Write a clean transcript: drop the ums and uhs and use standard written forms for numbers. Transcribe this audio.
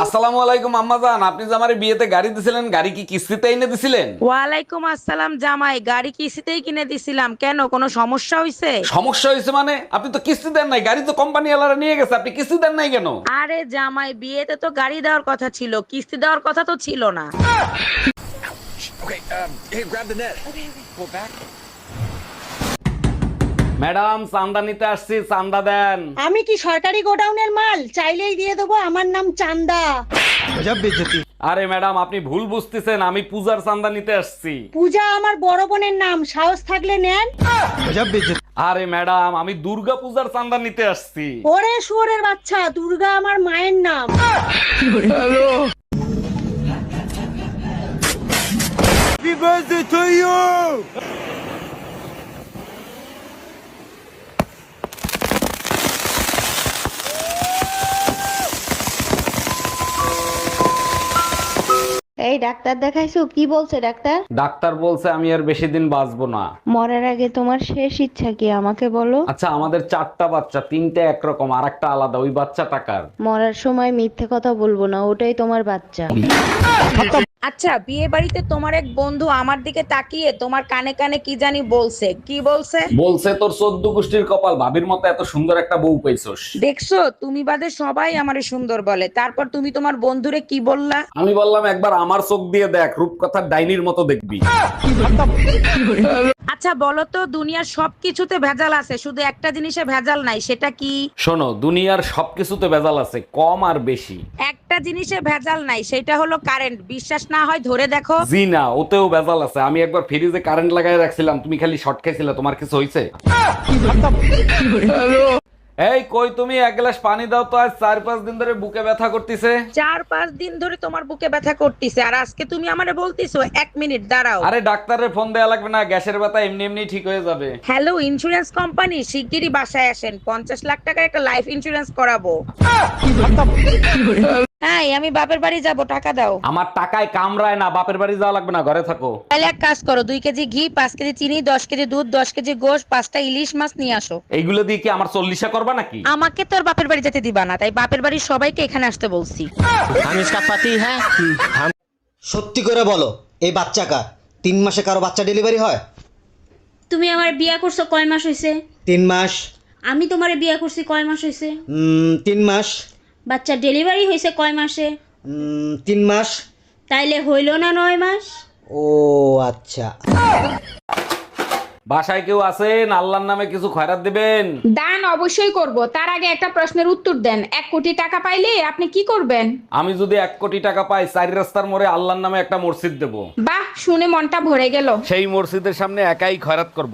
আসসালামু আলাইকুম আম্মাজান, আপনি যে আমার বিয়েতে গাড়ি দিছিলেন, গাড়ি কি কিস্তিতে এনে দিছিলেন? ওয়ালাইকুম আসসালাম জামাই, গাড়ি কিস্তিতেই কিনে দিছিলাম। কেন, কোনো সমস্যা হয়েছে? সমস্যা হয়েছে মানে? আপনি তো কিস্তি দেন নাই, গাড়ি তো কোম্পানি ওয়ালারা নিয়ে গেছে, আপনি কিস্তি দেন নাই কেন? আরে জামাই, বিয়েতে তো গাড়ি দেওয়ার কথা ছিল, কিস্তি দেওয়ার কথা তো ছিল না। ম্যাডাম, চান্দা নিতে আসছি, চান্দা দেন। আমি কি সরকারি গোডাউনের মাল? চাইলেই দিয়ে দেবো, আমার নাম চান্দা। আরে ম্যাডাম, আপনি ভুল বুঝতেছেন, আমি পূজার চান্দা নিতে আসছি। পূজা আমার বড় বোনের নাম, সাহস থাকলে নেন। আরে ম্যাডাম, আমি দুর্গা পূজার চান্দা নিতে আসছি। ওরে শুয়োরের বাচ্চা, দুর্গা আমার মায়ের নাম। এই ডাক্তার দেখাইছো? কি বলছে ডাক্তার? ডাক্তার বলছে আমি আর বেশি দিন বাঁচবো না। মরার আগে তোমার শেষ ইচ্ছা কি আমাকে বলো? আচ্ছা, আমাদের 4টা বাচ্চা, 3টে একরকম আর একটা আলাদা, ওই বাচ্চা টাকার। মরার সময় মিথ্যে কথা বলবো না, ওটাই তোমার বাচ্চা। আচ্ছা, বিয়ে বাড়িতে তোমার এক বন্ধু আমার দিকে তাকিয়ে তোমার কানে কানে কি জানি বলছে। কি বলছে? বলছে তোর 14 গোষ্ঠীর কপাল, ভাবির মতো এত সুন্দর একটা বউ পাইছস। দেখছো, তুমি বাদে সবাই আমারে সুন্দর বলে, তারপর তুমি তোমার বন্ধুরে কি বললা? আমি বললাম একবার আমার চোখ দিয়ে দেখ, রূপকথার ডাইনির মতো দেখবি। আচ্ছা বলো তো, দুনিয়ার সবকিছুতে ভেজাল আছে, শুধু একটা জিনিসে ভেজাল নাই, সেটা কি? শোনো, দুনিয়ার সবকিছুতে ভেজাল আছে, কম আর বেশি। একটা জিনিসে ভেজাল নাই, সেটা হলো কারেন্ট। বিশ্বাস না হয় ধরে দেখো। জি না, ওতেও ভেজাল আছে। আমি একবার ফ্রিজে কারেন্ট লাগাই রাখছিলাম, তুমি খালি শর্ট খাইছিলে, তোমার কিছু হইছে? এই কই তুমি, এক গ্লাস পানি দাও তো, আজ 4-5 দিন ধরে বুকে ব্যথা করতেছে। 4-5 দিন ধরে তোমার বুকে ব্যথা করতেছে, আর আজকে তুমি আমারে বলতিছো 1 মিনিট দাঁড়াও। আরে ডাক্তারের ফোন দেয়া লাগবে না, গ্যাসের ব্যথা এমনি এমনি ঠিক হয়ে যাবে। হ্যালো ইন্স্যুরেন্স কোম্পানি, শিগগিরই বাসায় আসেন, 50 লাখ টাকার একটা লাইফ ইন্স্যুরেন্স করাবো। হ্যাঁ, আমি বাপের বাড়ি যাব, টাকা দাও। আমার টাকায় কামড়ায় না, বাপের বাড়ি যাওয়া লাগবে না, ঘরে থাকো। তাহলে এক কাজ করো, 2 কেজি ঘি, 5 কেজি চিনি, 10 কেজি দুধ, 10 কেজি গোশ, 5টা ইলিশ মাছ নিয়ে আসো। এইগুলো দিয়ে কি আমার 40 করবা নাকি? আমাকে তোর বাপের বাড়ি যেতে দিবা না, তাই বাপের বাড়ির সবাইকে এখানে আসতে বলছি। हम इसका पति है। সত্যি করে বলো, এই বাচ্চা কার? 3 মাসে কারো বাচ্চা ডেলিভারি হয়? তুমি আমার বিয়া করছো কয় মাস হইছে? 3 মাস। আমি তোমারে বিয়া করছি কয় মাস হইছে? 3 মাস। বাচ্চা ডেলিভারি হইছে কয় মাসে? 3 মাস। তাইলে হইল না 9 মাস? ও আচ্ছা। বাসায় কেউ আছেন? আল্লাহর নামে কিছু খয়রাত দিবেন। দান অবশ্যই করব, তার আগে একটা প্রশ্নের উত্তর দেন। 1 কোটি টাকা পাইলে আপনি কি করবেন? আমি যদি 1 কোটি টাকা পাই, 4 রাস্তার মোড়ে আল্লাহর নামে একটা মসজিদ দেব। বাহ, শুনে মনটা ভরে গেল। সেই মসজিদের সামনে একাই খয়রাত করব।